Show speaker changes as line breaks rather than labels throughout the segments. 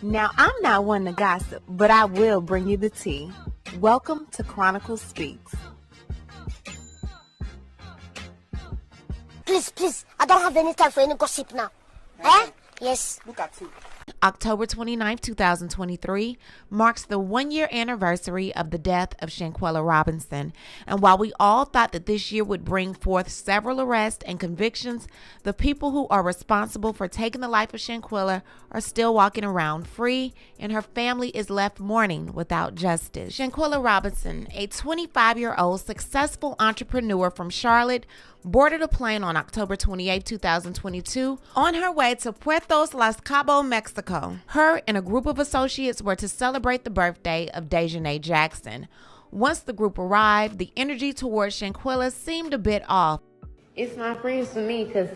Now, I'm not one to gossip, but I will bring you the tea. Welcome to Chronicles Speaks.
Please, I don't have any time for any gossip now. Eh? Yes. Look at you.
October 29, 2023 marks the one-year anniversary of the death of Shanquella Robinson. And while we all thought that this year would bring forth several arrests and convictions, the people who are responsible for taking the life of Shanquella are still walking around free, and her family is left mourning without justice. Shanquella Robinson, a 25-year-old successful entrepreneur from Charlotte, boarded a plane on October 28, 2022 on her way to Puerto Las Cabos, Mexico. Her and a group of associates were to celebrate the birthday of Dejanay Jackson. Once the group arrived, the energy towards Shanquella seemed a bit off.
It's my friends to me because,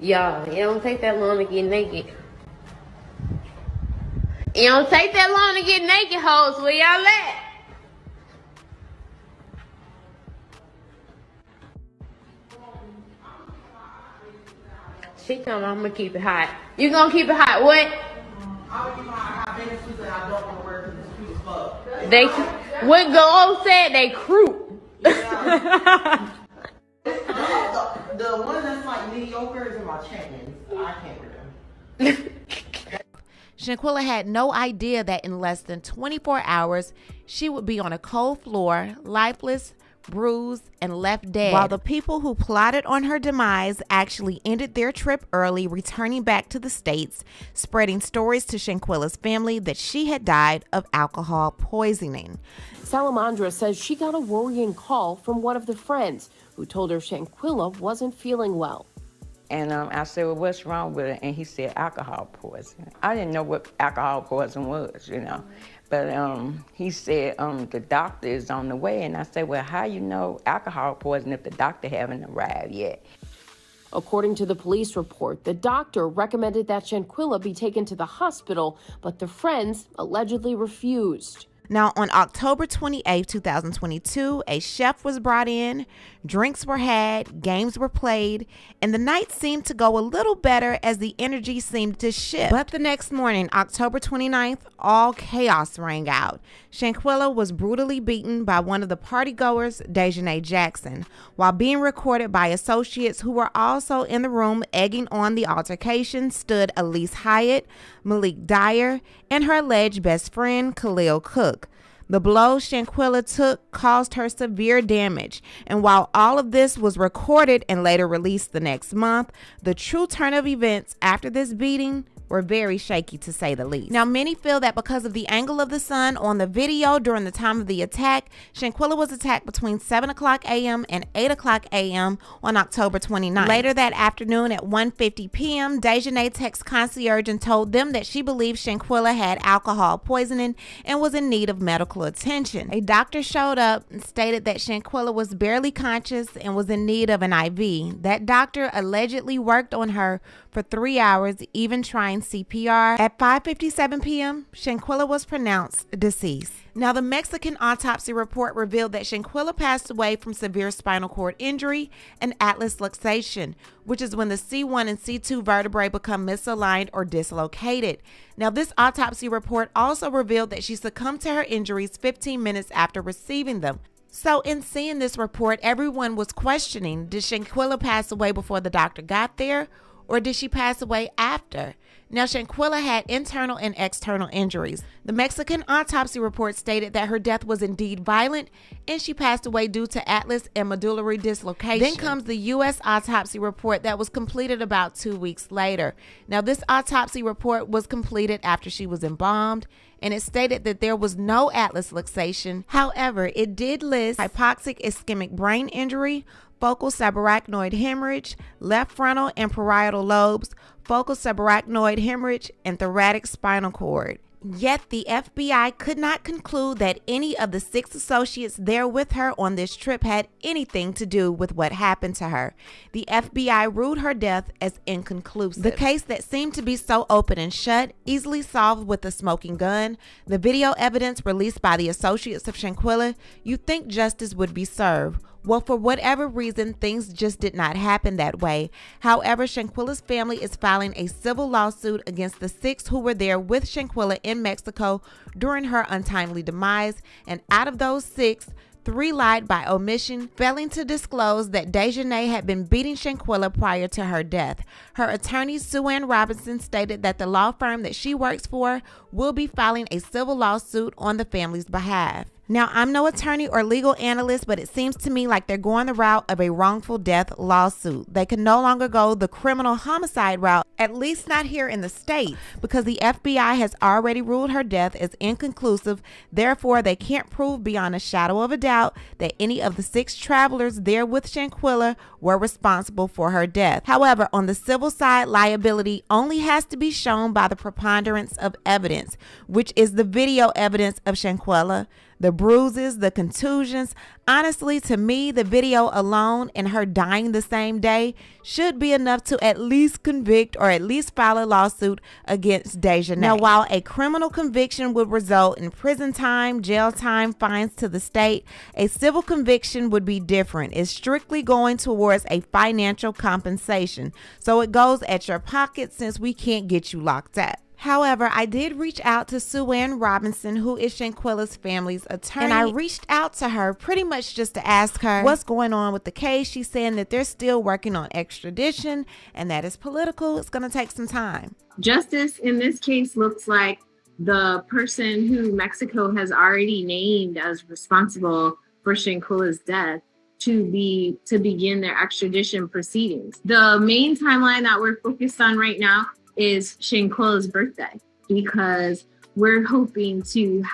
y'all, it don't take that long to get naked. It don't take that long to get naked, hoes. Where y'all at? She tell me I'm gonna keep it hot. You gonna keep it hot? What?
I'm gonna keep it hot. I have many suits that I don't want to wear because it's cute as fuck.
They, what Go said, they croup.
Yeah. the one that's like mediocre is in my chains. I can't wear them.
Shanquella had no idea that in less than 24 hours, she would be on a cold floor, lifeless, bruised, and left dead, while the people who plotted on her demise actually ended their trip early, returning back to the States, spreading stories to Shanquella's family that she had died of alcohol poisoning.
Salamandra says she got a worrying call from one of the friends who told her Shanquella wasn't feeling well.
And I said, well, what's wrong with her? And he said, alcohol poisoning. I didn't know what alcohol poisoning was, you know. But he said, the doctor is on the way. And I said, well, how you know alcohol poisoning if the doctor haven't arrived yet?
According to the police report, the doctor recommended that Shanquella be taken to the hospital, but the friends allegedly refused.
Now, on October 28, 2022, a chef was brought in, drinks were had, games were played, and the night seemed to go a little better as the energy seemed to shift. But the next morning, October 29th, all chaos rang out. Shanquella was brutally beaten by one of the partygoers, Dejanay Jackson, while being recorded by associates who were also in the room egging on the altercation stood Elise Hyatt, Malik Dyer, and her alleged best friend, Khalil Cook. The blows Shanquella took caused her severe damage, and while all of this was recorded and later released the next month, the true turn of events after this beating were very shaky, to say the least. Now, many feel that because of the angle of the sun on the video during the time of the attack, Shanquella was attacked between 7 o'clock a.m. and 8 o'clock a.m. on October 29th. Later that afternoon at 1:50 p.m., Dejanay texted concierge and told them that she believed Shanquella had alcohol poisoning and was in need of medical attention. A doctor showed up and stated that Shanquella was barely conscious and was in need of an IV. That doctor allegedly worked on her for 3 hours, even trying CPR. At 5:57 p.m., Shanquella was pronounced deceased. Now, the Mexican autopsy report revealed that Shanquella passed away from severe spinal cord injury and atlas luxation, which is when the C1 and C2 vertebrae become misaligned or dislocated. Now, this autopsy report also revealed that she succumbed to her injuries 15 minutes after receiving them. So in seeing this report, everyone was questioning, did Shanquella pass away before the doctor got there, or did she pass away after? Now, Shanquella had internal and external injuries. The Mexican autopsy report stated that her death was indeed violent and she passed away due to atlas and medullary dislocation. Then comes the U.S. autopsy report that was completed about 2 weeks later. Now, this autopsy report was completed after she was embalmed, and it stated that there was no atlas luxation. However, it did list hypoxic ischemic brain injury, focal subarachnoid hemorrhage, left frontal and parietal lobes, focal subarachnoid hemorrhage, and thoracic spinal cord. Yet the FBI could not conclude that any of the 6 associates there with her on this trip had anything to do with what happened to her. The FBI ruled her death as inconclusive. The case that seemed to be so open and shut, easily solved with a smoking gun, the video evidence released by the associates of Shanquella, you'd think justice would be served. Well, for whatever reason, things just did not happen that way. However, Shanquella's family is filing a civil lawsuit against the 6 who were there with Shanquella in Mexico during her untimely demise, and out of those 6, 3 lied by omission, failing to disclose that Dejanay had been beating Shanquella prior to her death. Her attorney, Suing Robinson, stated that the law firm that she works for will be filing a civil lawsuit on the family's behalf. Now, I'm no attorney or legal analyst, but it seems to me like they're going the route of a wrongful death lawsuit. They can no longer go the criminal homicide route, at least not here in the state, because the FBI has already ruled her death as inconclusive. Therefore, they can't prove beyond a shadow of a doubt that any of the 6 travelers there with Shanquella were responsible for her death. However, on the civil side, liability only has to be shown by the preponderance of evidence, which is the video evidence of Shanquella, the bruises, the contusions. Honestly, to me, the video alone and her dying the same day should be enough to at least convict or at least file a lawsuit against Dejanay. Now, while a criminal conviction would result in prison time, jail time, fines to the state, a civil conviction would be different. It's strictly going towards a financial compensation. So it goes at your pocket since we can't get you locked up. However, I did reach out to Suing Robinson, who is Shanquella's family's attorney, and I reached out to her pretty much just to ask her what's going on with the case. She's saying that they're still working on extradition and that it's political. It's going to take some time.
Justice in this case looks like the person who Mexico has already named as responsible for Shanquella's death to begin their extradition proceedings. The main timeline that we're focused on right now is Shanquella's birthday, because we're hoping to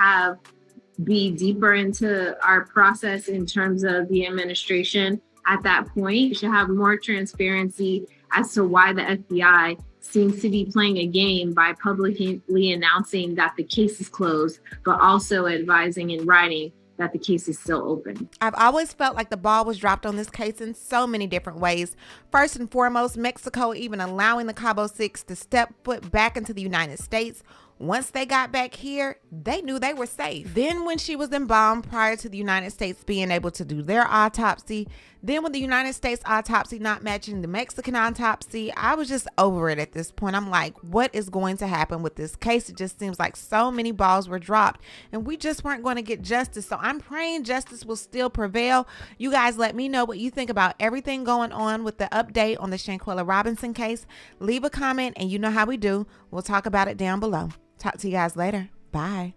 be deeper into our process in terms of the administration. At that point, we should have more transparency as to why the FBI seems to be playing a game by publicly announcing that the case is closed, but also advising in writing that the case is still open.
I've always felt like the ball was dropped on this case in so many different ways. First and foremost, Mexico even allowing the Cabo Six to step foot back into the United States. Once they got back here, they knew they were safe. Then when she was embalmed prior to the United States being able to do their autopsy, then with the United States autopsy not matching the Mexican autopsy, I was just over it at this point. I'm like, what is going to happen with this case? It just seems like so many balls were dropped and we just weren't going to get justice. So I'm praying justice will still prevail. You guys let me know what you think about everything going on with the update on the Shanquella Robinson case. Leave a comment and you know how we do. We'll talk about it down below. Talk to you guys later. Bye.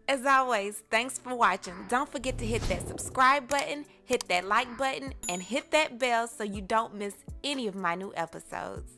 As always, thanks for watching. Don't forget to hit that subscribe button, hit that like button, and hit that bell so you don't miss any of my new episodes.